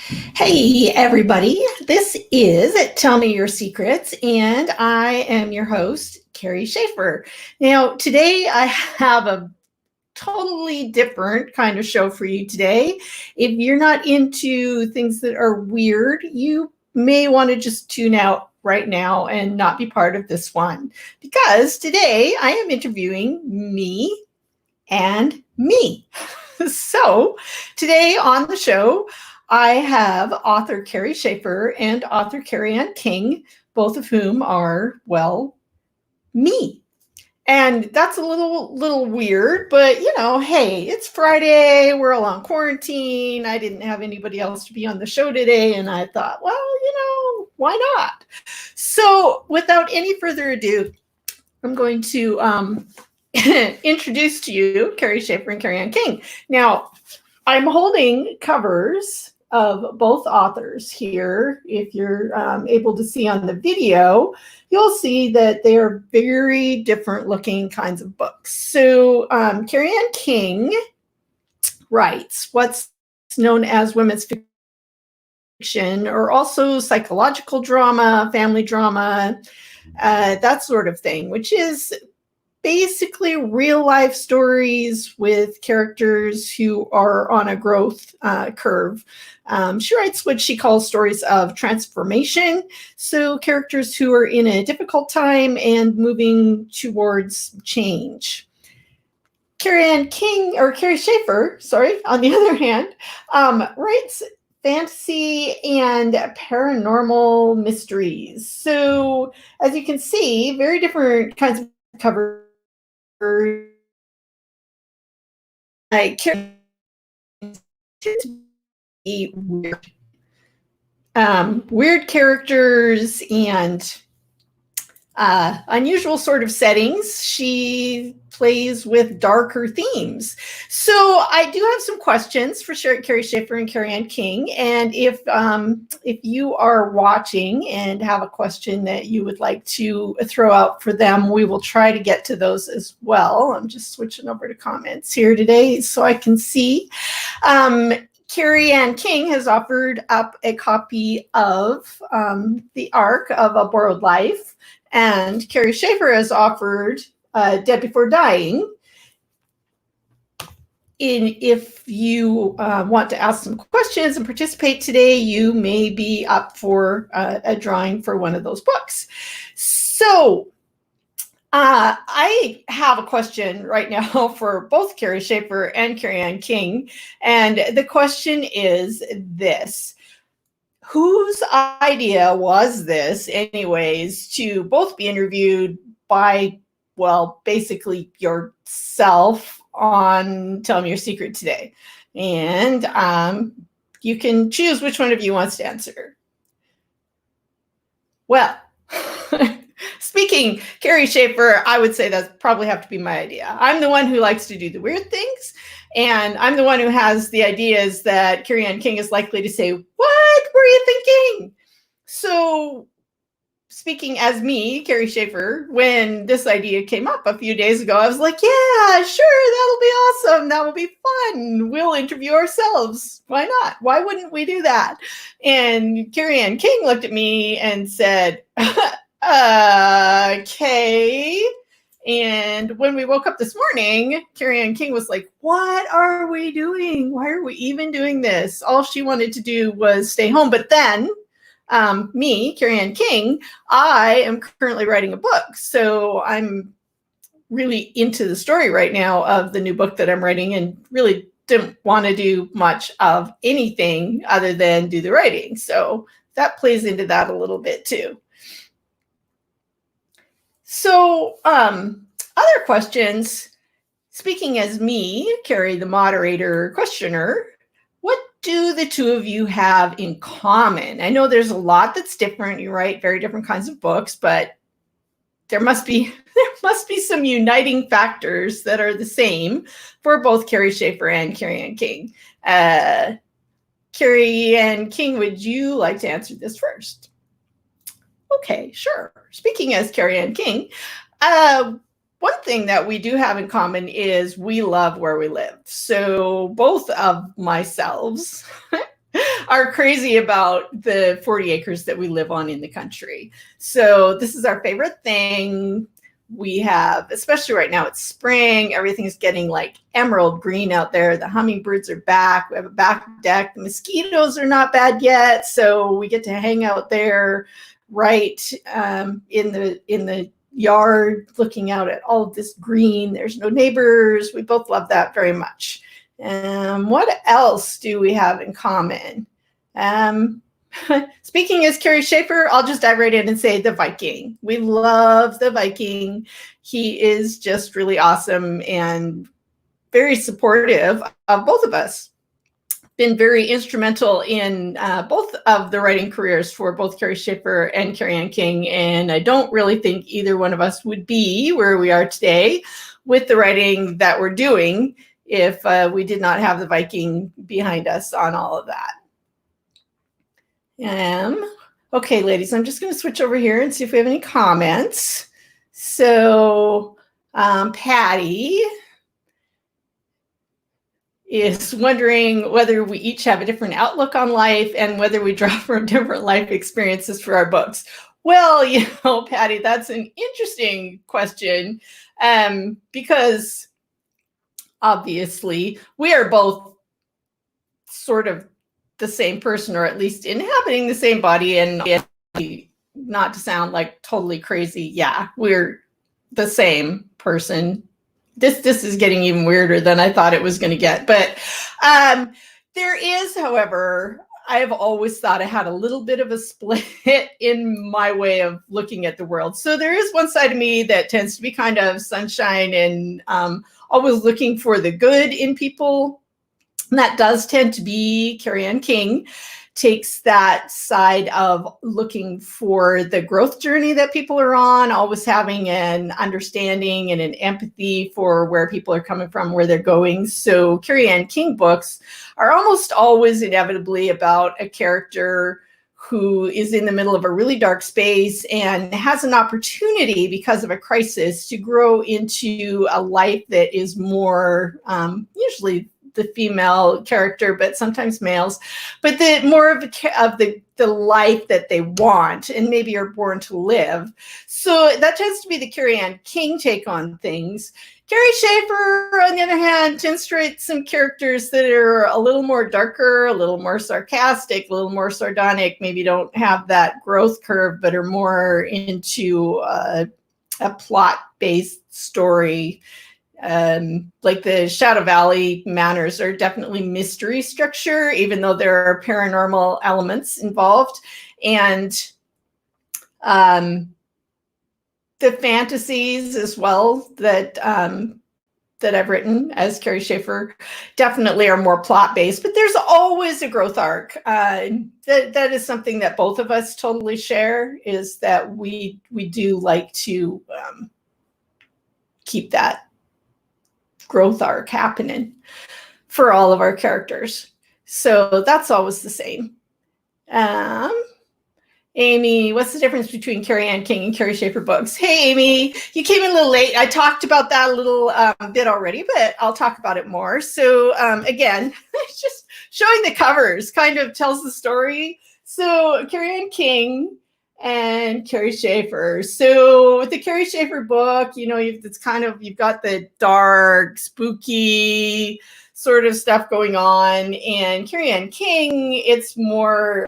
Hey, everybody. This is Tell Me Your Secrets, and I am your host, Kerry Schafer. Now, today I have a totally different kind of show for you today. If you're not into things that are weird, you may want to just tune out right now and not be part of this one, because today I am interviewing me and me. So, today on the show, I have author Kerry Schafer and author Kerry Anne King, both of whom are, well, me. And that's a little weird, but hey, it's Friday, we're all on quarantine. I didn't have anybody else to be on the show today, and I thought, well, why not? So, without any further ado, I'm going to introduce to you Kerry Schafer and Kerry Anne King. Now, I'm holding covers of both authors here. If you're able to see on the video, you'll see that they are very different looking kinds of books. So Kerry Anne King writes what's known as women's fiction, or also psychological drama, family drama, that sort of thing, which is basically real life stories with characters who are on a growth curve. She writes what she calls stories of transformation. So characters who are in a difficult time and moving towards change. Kerry Anne King, or Kerry Schafer, sorry, on the other hand, writes fantasy and paranormal mysteries. So as you can see, very different kinds of covers. Like weird, weird characters and unusual sort of settings. She plays with darker themes. So I do have some questions for Kerry Schafer and Kerry Anne King. And if you are watching and have a question that you would like to throw out for them, we will try to get to those as well. I'm just switching over to comments here today so I can see. Kerry Anne King has offered up a copy of The Arc of a Borrowed Life, and Kerry Schafer has offered Dead Before Dying. If you want to ask some questions and participate today, you may be up for a drawing for one of those books. So I have a question right now for both Kerry Schafer and Kerry Anne King, and the question is this. Whose idea was this, anyways, to both be interviewed by, well, basically yourself on Tell Me Your Secret today? And you can choose which one of you wants to answer. Well, speaking Kerry Schafer, I would say that probably have to be my idea. I'm the one who likes to do the weird things, and I'm the one who has the ideas that Kerry Anne King is likely to say, what were you thinking? So speaking as me, Kerry Schafer, when this idea came up a few days ago, I was like, yeah, sure, that'll be awesome. That will be fun. We'll interview ourselves. Why not? Why wouldn't we do that? And Kerry Anne King looked at me and said, okay. And when we woke up this morning, Kerry Anne King was like, what are we doing? Why are we even doing this? All she wanted to do was stay home. But then me, Kerry Anne King, I am currently writing a book. So I'm really into the story right now of the new book that I'm writing, and really didn't want to do much of anything other than do the writing. So that plays into that a little bit too. So other questions, speaking as me, Kerry, the moderator questioner, what do the two of you have in common? I know there's a lot that's different. You write very different kinds of books, but there must be some uniting factors that are the same for both Kerry Schafer and Kerry Anne King. Kerry Anne King, would you like to answer this first? Okay, sure. Speaking as Kerry Anne King, one thing that we do have in common is we love where we live. So both of myselves are crazy about the 40 acres that we live on in the country. So this is our favorite thing. We have, especially right now, it's spring. Everything's getting like emerald green out there. The hummingbirds are back. We have a back deck. The mosquitoes are not bad yet. So we get to hang out there right in the yard, looking out at all of this green. There's no neighbors. We both love that very much. What else do we have in common? Speaking as Kerry Schafer, I'll just dive right in and say the Viking. We love the Viking. He is just really awesome and very supportive of both of us. Been very instrumental in both of the writing careers for both Kerry Schafer and Kerry Anne King. And I don't really think either one of us would be where we are today with the writing that we're doing if we did not have the Viking behind us on all of that. Okay, ladies, I'm just going to switch over here and see if we have any comments. So Patty is wondering whether we each have a different outlook on life and whether we draw from different life experiences for our books. Well, Patty, that's an interesting question because obviously we are both sort of the same person, or at least inhabiting the same body. And not to sound like totally crazy, yeah, we're the same person. This is getting even weirder than I thought it was going to get. But there is, however, I have always thought I had a little bit of a split in my way of looking at the world. So there is one side of me that tends to be kind of sunshine and always looking for the good in people. And that does tend to be Kerry Anne King, takes that side of looking for the growth journey that people are on, always having an understanding and an empathy for where people are coming from, where they're going. So Kerry Anne King books are almost always inevitably about a character who is in the middle of a really dark space and has an opportunity because of a crisis to grow into a life that is more usually the female character, but sometimes males, but the more of the life that they want and maybe are born to live. So that tends to be the Kerry Anne King take on things. Kerry Schafer, on the other hand, tends to write some characters that are a little more darker, a little more sarcastic, a little more sardonic, maybe don't have that growth curve, but are more into a plot-based story. Like the Shadow Valley Manors are definitely mystery structure, even though there are paranormal elements involved. And the fantasies as well that I've written as Kerry Schafer definitely are more plot-based, but there's always a growth arc. That is something that both of us totally share, is that we do like to keep that growth arc happening for all of our characters. So that's always the same. Amy, what's the difference between Kerry Anne King and Kerry Schafer books? Hey, Amy, you came in a little late. I talked about that a little bit already, but I'll talk about it more. So again, just showing the covers kind of tells the story. So Kerry Anne King and Kerry Schafer. So with the Kerry Schafer book, you've got the dark, spooky sort of stuff going on, and Kerry Anne King, it's more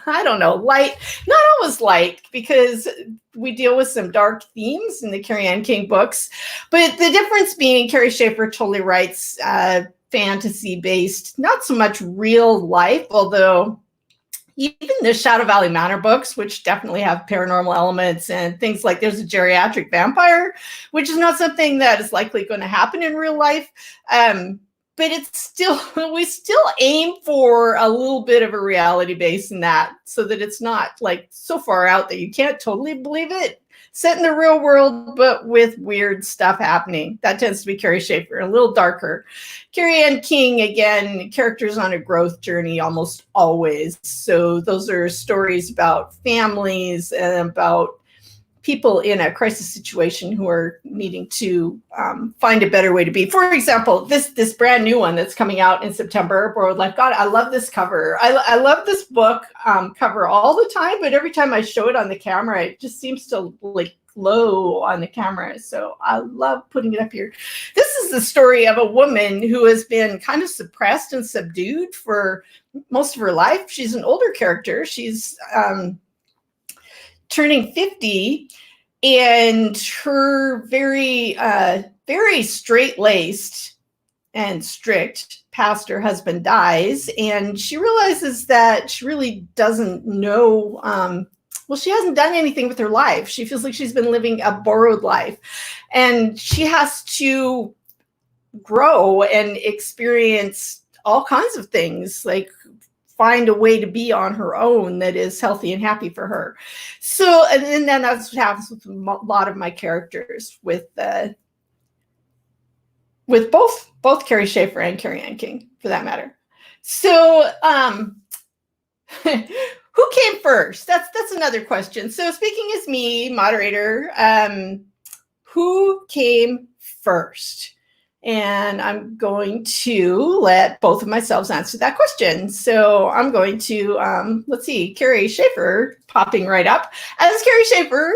I don't know, light, not always light, because we deal with some dark themes in the Kerry Anne King books. But the difference being Kerry Schafer totally writes fantasy-based, not so much real life, although even the Shadow Valley Manor books, which definitely have paranormal elements and things like there's a geriatric vampire, which is not something that is likely going to happen in real life. But it's still, we still aim for a little bit of a reality base in that, so that it's not like so far out that you can't totally believe it. Set in the real world, but with weird stuff happening. That tends to be Kerry Schafer, a little darker. Kerry Anne King, again, characters on a growth journey almost always. So those are stories about families and about people in a crisis situation who are needing to find a better way to be. For example, this brand new one that's coming out in September, Borrowed Life. God, I love this cover. I love this book cover all the time, but every time I show it on the camera, it just seems to like glow on the camera. So I love putting it up here. This is the story of a woman who has been kind of suppressed and subdued for most of her life. She's an older character. She's turning 50, and her very straight-laced and strict pastor husband dies, and she realizes that she really doesn't know, she hasn't done anything with her life. She feels like she's been living a borrowed life, and she has to grow and experience all kinds of things, like find a way to be on her own that is healthy and happy for her. So, and then that's what happens with a lot of my characters, with both Kerry Schafer and Kerry Anne King, for that matter. So, who came first? That's another question. So, speaking as me, moderator, who came first? And I'm going to let both of myself answer that question. So I'm going to, let's see, Kerry Schafer popping right up. As Kerry Schafer,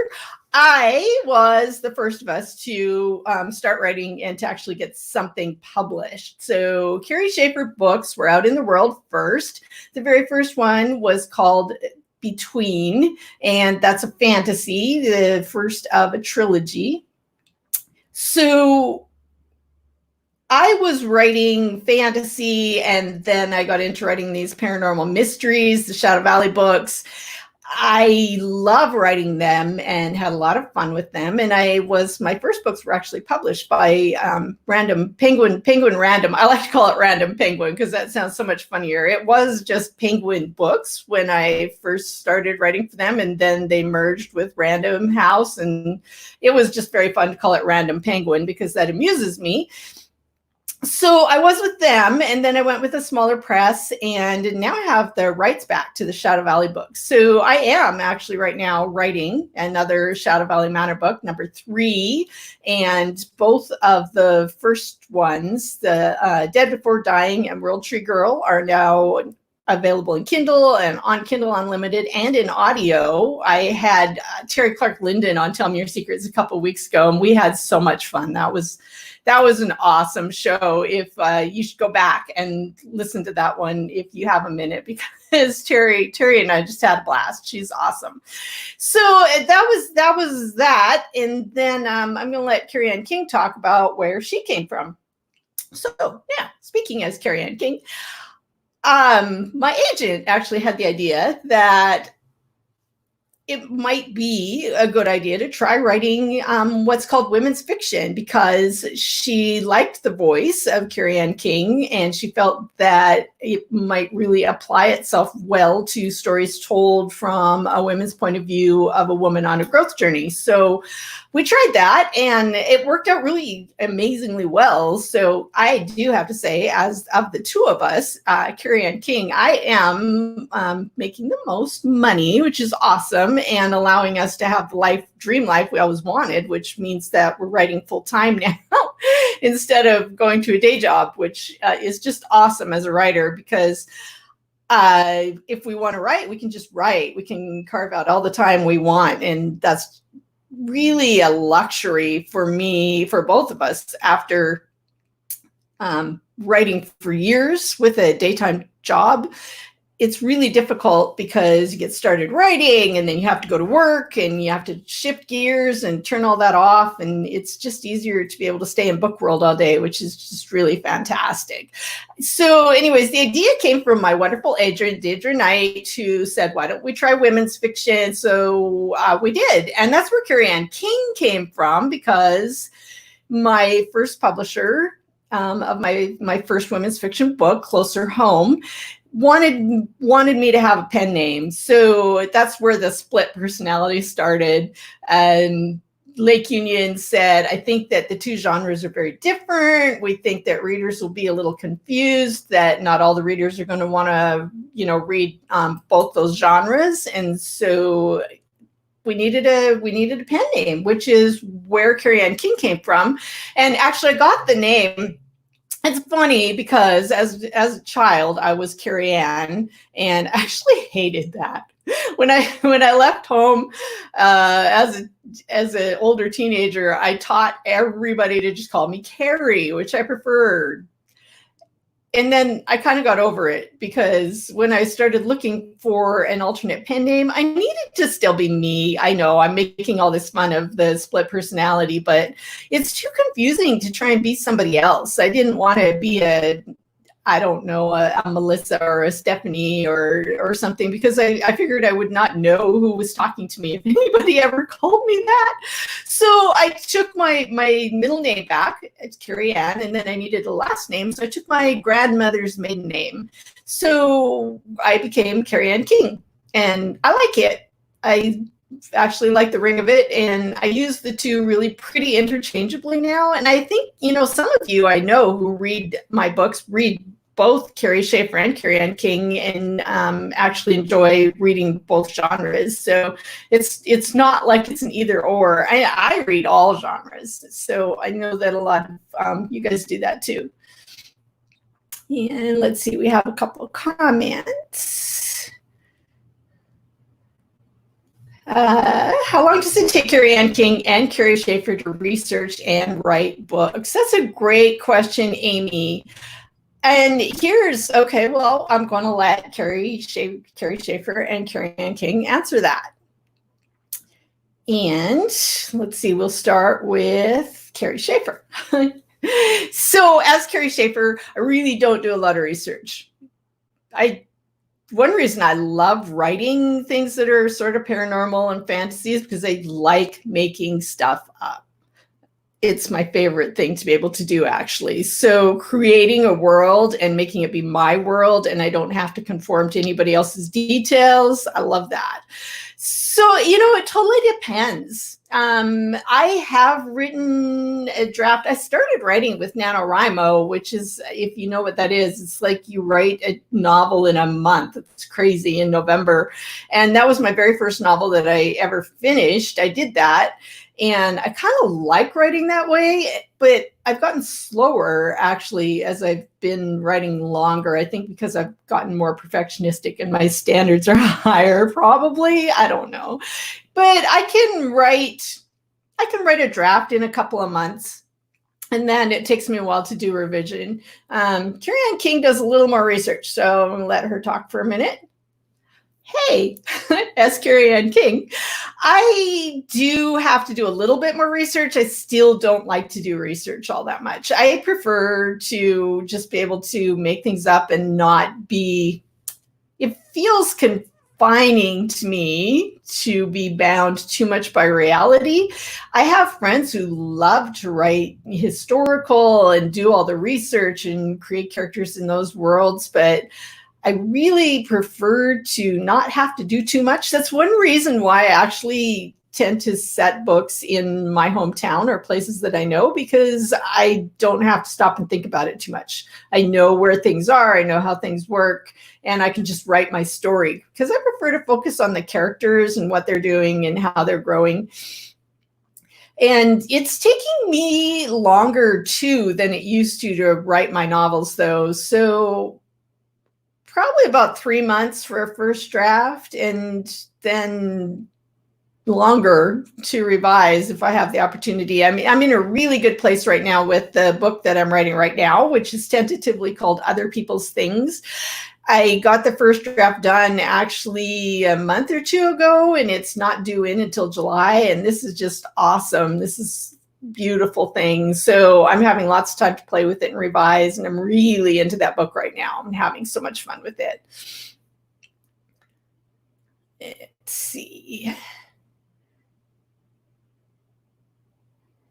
I was the first of us to start writing and to actually get something published. So Kerry Schafer books were out in the world first. The very first one was called Between, and that's a fantasy, the first of a trilogy. So I was writing fantasy, and then I got into writing these paranormal mysteries, the Shadow Valley books. I love writing them and had a lot of fun with them. And my first books were actually published by Penguin Random. I like to call it Random Penguin because that sounds so much funnier. It was just Penguin Books when I first started writing for them, and then they merged with Random House, and it was just very fun to call it Random Penguin because that amuses me. So I was with them, and then I went with a smaller press, and now I have the rights back to the Shadow Valley books. So I am actually right now writing another Shadow Valley Manor book, number 3, and both of the first ones, the Dead Before Dying and World Tree Girl, are now available in Kindle and on Kindle Unlimited and in audio. I had Terry Clark Linden on Tell Me Your Secrets a couple of weeks ago, and we had so much fun. That was an awesome show. If you should go back and listen to that one if you have a minute, because Terry and I just had a blast. She's awesome. So that was that. And then I'm going to let Kerry Anne King talk about where she came from. So yeah, speaking as Kerry Anne King, my agent actually had the idea that it might be a good idea to try writing what's called women's fiction, because she liked the voice of Kerry Anne King, and she felt that it might really apply itself well to stories told from a women's point of view of a woman on a growth journey. So we tried that, and it worked out really amazingly well. So I do have to say, as of the two of us, Kerry Anne King, I am making the most money, which is awesome, and allowing us to have the dream life we always wanted, which means that we're writing full time now instead of going to a day job, which is just awesome as a writer, because if we want to write, we can just write. We can carve out all the time we want, and that's really a luxury for me, for both of us, after writing for years with a daytime job. It's really difficult because you get started writing and then you have to go to work and you have to shift gears and turn all that off. And it's just easier to be able to stay in book world all day, which is just really fantastic. So anyways, the idea came from my wonderful agent, Deirdre Knight, who said, why don't we try women's fiction? So we did. And that's where Kerry Anne King came from, because my first publisher of my first women's fiction book, Closer Home, wanted me to have a pen name. So that's where the split personality started. And Lake Union said, I think that the two genres are very different. We think that readers will be a little confused, that not all the readers are going to want to, read both those genres. And so we needed a pen name, which is where Kerry Anne King came from. And actually I got the name. It's funny because as a child, I was Kerry Anne and actually hated that. When I left home as an older teenager, I taught everybody to just call me Kerry, which I preferred. And then I kind of got over it because when I started looking for an alternate pen name, I needed to still be me. I know I'm making all this fun of the split personality, but it's too confusing to try and be somebody else. I didn't want to be a Melissa or a Stephanie or something, because I figured I would not know who was talking to me if anybody ever called me that. So I took my middle name back. It's Kerry Anne, and then I needed a last name. So I took my grandmother's maiden name. So I became Kerry Anne King, and I like it. I actually like the ring of it, and I use the two really pretty interchangeably now. And I think, some of you I know who read my books read both Kerry Schafer and Kerry Anne King, and actually enjoy reading both genres. So it's not like it's an either or. I read all genres, so I know that a lot of you guys do that too. And let's see, we have a couple of comments. How long does it take Kerry Anne King and Kerry Schafer to research and write books? That's a great question, Amy. And I'm going to let Kerry Schafer and Kerry Anne King answer that. And let's see, we'll start with Kerry Schafer. So as Kerry Schafer, I really don't do a lot of research. One reason I love writing things that are sort of paranormal and fantasy is because I like making stuff up. It's my favorite thing to be able to do, actually. So creating a world and making it be my world, and I don't have to conform to anybody else's details, I love that. So, it totally depends. I have written a draft. I started writing with NaNoWriMo, which is, if you know what that is, it's like you write a novel in a month. It's crazy, in November. And that was my very first novel that I ever finished. I did that. And I kind of like writing that way, but I've gotten slower, actually, as I've been writing longer. I think because I've gotten more perfectionistic and my standards are higher, probably. I don't know. But I can write a draft in a couple of months, and then it takes me a while to do revision. Kerry Anne King does a little more research, so I'm going to let her talk for a minute. Hey, as Kerry Anne King, I do have to do a little bit more research. I still don't like to do research all that much. I prefer to just be able to make things up and not be, it feels confining to me to be bound too much by reality. I have friends who love to write historical and do all the research and create characters in those worlds, but I really prefer to not have to do too much. That's one reason why I actually tend to set books in my hometown or places that I know, because I don't have to stop and think about it too much. I know where things are, I know how things work, and I can just write my story, because I prefer to focus on the characters and what they're doing and how they're growing. And it's taking me longer too than it used to write my novels, though. So probably about 3 months for a first draft, and then longer to revise if I have the opportunity. I mean, I'm in a really good place right now with the book that I'm writing right now, which is tentatively called Other People's Things. I got the first draft done actually a month or two ago, and it's not due in until July. And this is just awesome. This is beautiful thing. So I'm having lots of time to play with it and revise, and I'm really into that book right now. I'm having so much fun with it. Let's see.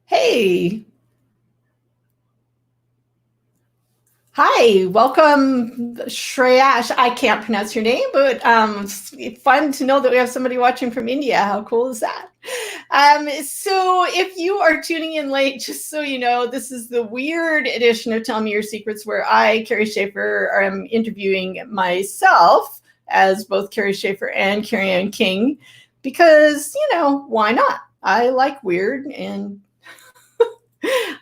Hey. Hi, welcome, Shreyash. I can't pronounce your name, but it's fun to know that we have somebody watching from India. How cool is that? So if you are tuning in late, just so you know, this is the weird edition of Tell Me Your Secrets, where I, Kerry Schafer, am interviewing myself as both Kerry Schafer and Kerry Anne King. because, why not? I like weird and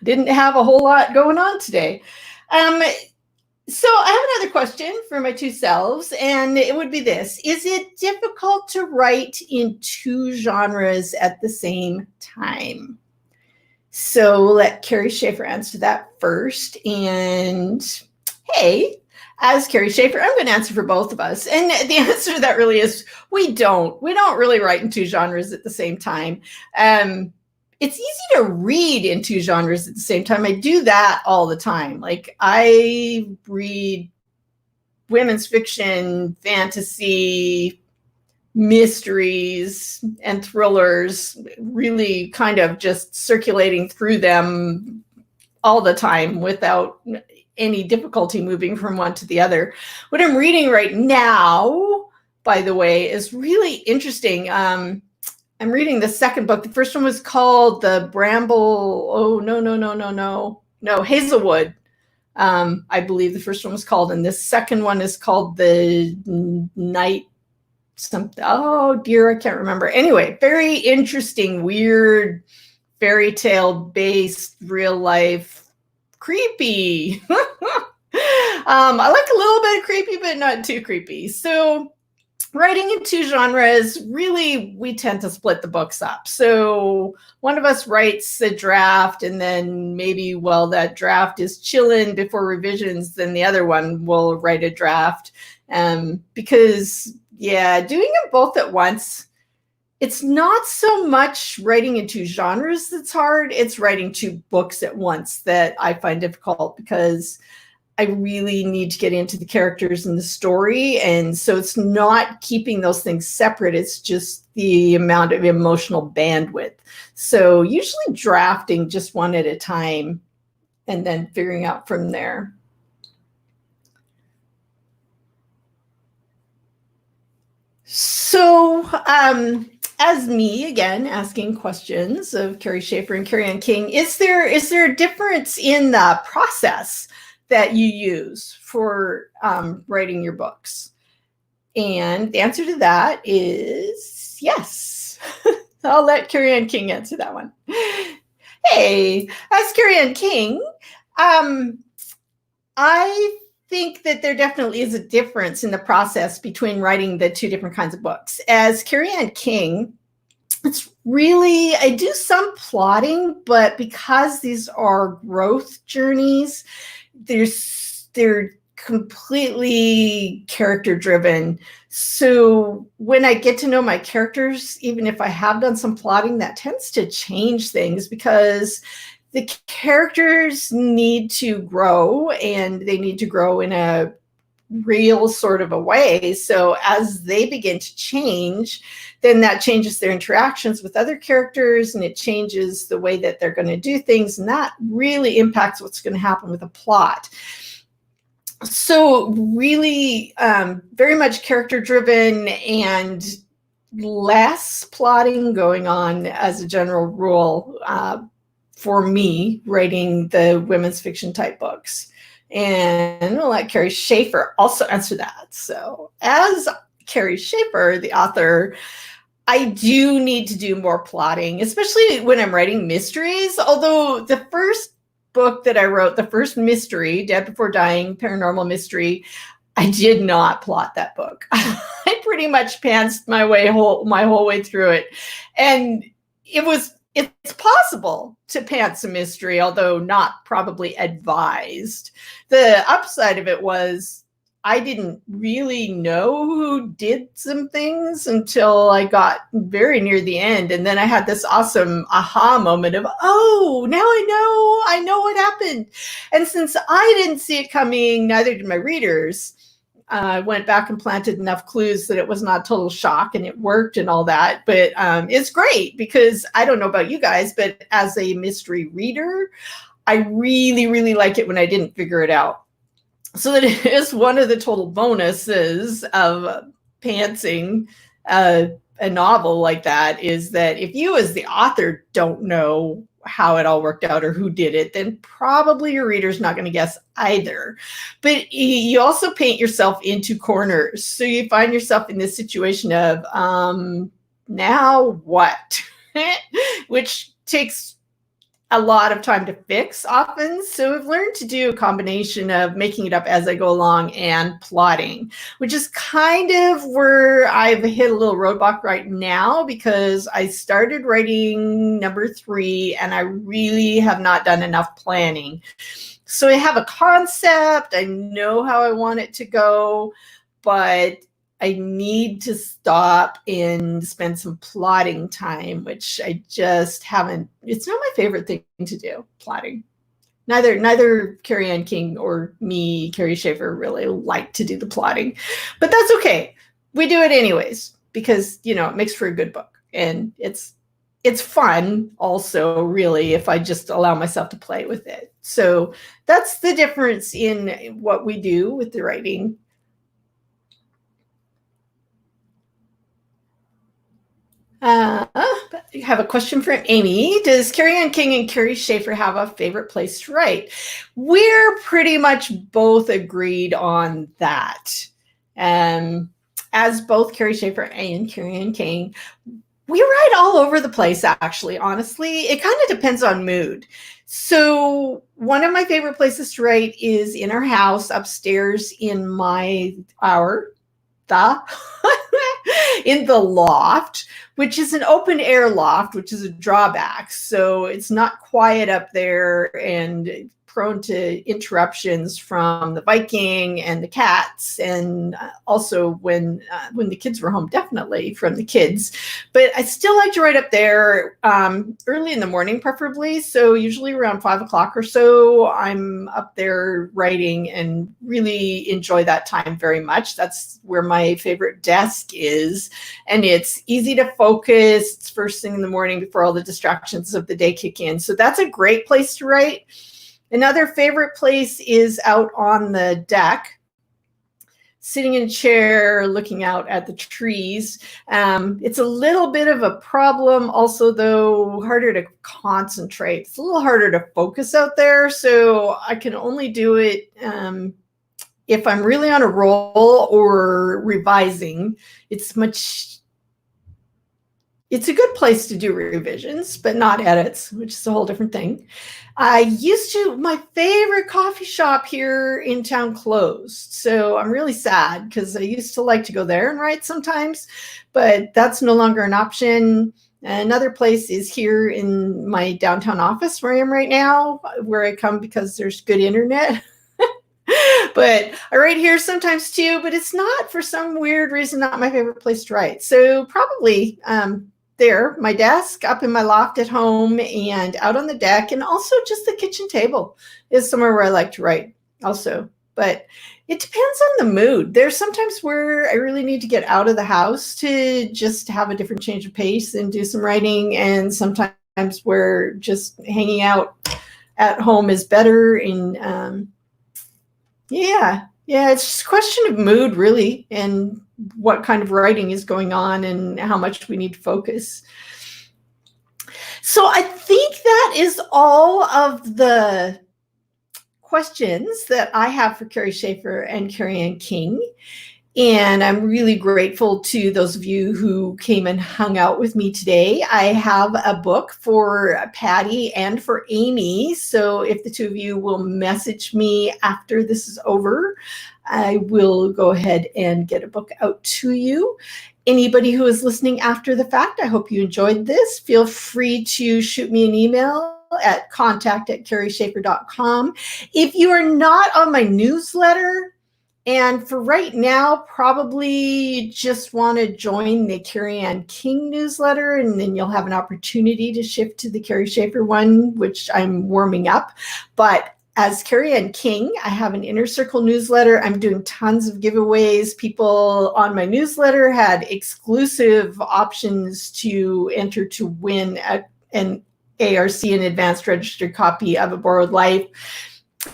didn't have a whole lot going on today. So I have another question for my two selves, and it would be this. Is it difficult to write in two genres at the same time? So let Kerry Schafer answer that first. And hey, as Kerry Schafer, I'm going to answer for both of us. And the answer to that really is we don't really write in two genres at the same time. It's easy to read in two genres at the same time. I do that all the time. Like I read women's fiction, fantasy, mysteries, and thrillers, really kind of just circulating through them all the time without any difficulty moving from one to the other. What I'm reading right now, by the way, is really interesting. I'm reading the second book. The first one was called The Bramble. Oh, no, Hazelwood. I believe the first one was called, and the second one is called The Night something. Oh dear, I can't remember. Anyway, very interesting, weird, fairy tale based, real life, creepy. I like a little bit of creepy, but not too creepy. So writing in two genres, really, we tend to split the books up. So one of us writes a draft, and then maybe while that draft is chilling before revisions, then the other one will write a draft. Because, yeah, doing them both at once, it's not so much writing in two genres that's hard. It's writing two books at once that I find difficult, because I really need to get into the characters and the story. And so it's not keeping those things separate. It's just the amount of emotional bandwidth. So usually drafting just one at a time and then figuring out from there. So as me, again, asking questions of Kerry Schafer and Kerry Anne King, is there a difference in the process that you use for writing your books? And the answer to that is yes. I'll let Kerry Anne King answer that one. Hey, as Kerry Anne King, I think that there definitely is a difference in the process between writing the two different kinds of books. As Kerry Anne King, it's really, I do some plotting, but because these are growth journeys, they're completely character driven. So when I get to know my characters, even if I have done some plotting, that tends to change things, because the characters need to grow, and they need to grow in a real sort of a way. So as they begin to change, then that changes their interactions with other characters, and it changes the way that they're going to do things. And that really impacts what's going to happen with a plot. So really very much character driven, and less plotting going on as a general rule for me, writing the women's fiction type books. And I'll let Kerry Schafer also answer that. So as Kerry Schafer, the author, I do need to do more plotting, especially when I'm writing mysteries. Although the first book that I wrote, the first mystery, Dead Before Dying, paranormal mystery, I did not plot that book. I pretty much pantsed my whole way through it. And it's possible to pants a mystery, although not probably advised. The upside of it was I didn't really know who did some things until I got very near the end. And then I had this awesome aha moment of, oh, now I know what happened. And since I didn't see it coming, neither did my readers. I went back and planted enough clues that it was not a total shock, and it worked and all that. But it's great, because I don't know about you guys, but as a mystery reader, I really, really like it when I didn't figure it out. So that is one of the total bonuses of pantsing a novel like that, is that if you as the author don't know how it all worked out or who did it, then probably your reader's not going to guess either. But you also paint yourself into corners. So you find yourself in this situation of now what? Which takes a lot of time to fix often. So I've learned to do a combination of making it up as I go along and plotting, which is kind of where I've hit a little roadblock right now, because I started writing number 3 and I really have not done enough planning. So I have a concept, I know how I want it to go, but I need to stop and spend some plotting time, which I just haven't. It's not my favorite thing to do, plotting. Neither Kerry Anne King or me, Kerry Schafer, really like to do the plotting, but that's okay. We do it anyways because, it makes for a good book, and it's fun also, really, if I just allow myself to play with it. So that's the difference in what we do with the writing. You have a question from Amy. Does Kerry Anne King and Kerry Schafer have a favorite place to write? We're pretty much both agreed on that. As both Kerry Schafer and Kerry Anne King, we write all over the place, actually, honestly. It kind of depends on mood. So one of my favorite places to write is in our house upstairs in in the loft, which is an open air loft, which is a drawback. So it's not quiet up there and prone to interruptions from the Viking and the cats, and also when the kids were home, definitely from the kids. But I still like to write up there early in the morning, preferably. So usually around 5 o'clock or so, I'm up there writing and really enjoy that time very much. That's where my favorite desk is, and it's easy to focus. It's first thing in the morning before all the distractions of the day kick in. So that's a great place to write. Another favorite place is out on the deck, sitting in a chair, looking out at the trees. It's a little bit of a problem also, though, harder to concentrate. It's a little harder to focus out there. So I can only do it if I'm really on a roll or revising. It's a good place to do revisions, but not edits, which is a whole different thing. My favorite coffee shop here in town closed. So I'm really sad because I used to like to go there and write sometimes, but that's no longer an option. Another place is here in my downtown office where I am right now, where I come because there's good internet. But I write here sometimes too, but it's not, for some weird reason, not my favorite place to write. So probably there, my desk up in my loft at home and out on the deck, and also just the kitchen table is somewhere where I like to write also. But it depends on the mood. There's sometimes where I really need to get out of the house to just have a different change of pace and do some writing, and sometimes where just hanging out at home is better. And it's just a question of mood, really, and what kind of writing is going on and how much we need to focus. So I think that is all of the questions that I have for Kerry Schafer and Kerry Anne King. And I'm really grateful to those of you who came and hung out with me today. I have a book for Patty and for Amy. So if the two of you will message me after this is over, I will go ahead and get a book out to you. Anybody who is listening after the fact, I hope you enjoyed this. Feel free to shoot me an email at contact@kerryschafer.com. If you are not on my newsletter, and for right now, probably just want to join the Kerry Anne King newsletter, and then you'll have an opportunity to shift to the Kerry Schafer one, which I'm warming up. But as Kerry Anne King, I have an Inner Circle newsletter. I'm doing tons of giveaways. People on my newsletter had exclusive options to enter to win an ARC, an advanced registered copy of A Borrowed Life.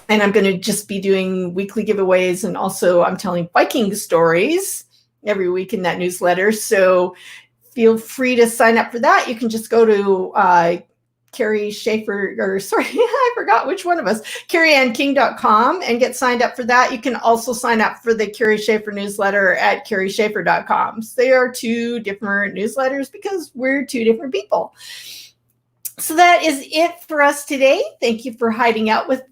And I'm going to just be doing weekly giveaways, and also I'm telling Viking stories every week in that newsletter. So feel free to sign up for that. You can just go to Kerry Schafer, or sorry, I forgot which one of us, KerryAnneKing.com, and get signed up for that. You can also sign up for the Kerry Schafer newsletter at KerrySchafer.com. So they are two different newsletters because we're two different people. So that is it for us today. Thank you for hanging out with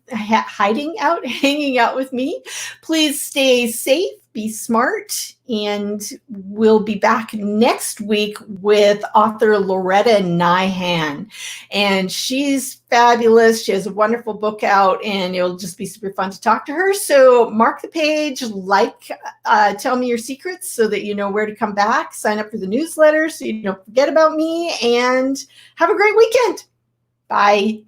me. Please stay safe, be smart, and we'll be back next week with author Loretta Nyhan. And she's fabulous. She has a wonderful book out, and it'll just be super fun to talk to her. So mark the page, Tell Me Your Secrets so that you know where to come back. Sign up for the newsletter so you don't forget about me, and have a great weekend. Bye.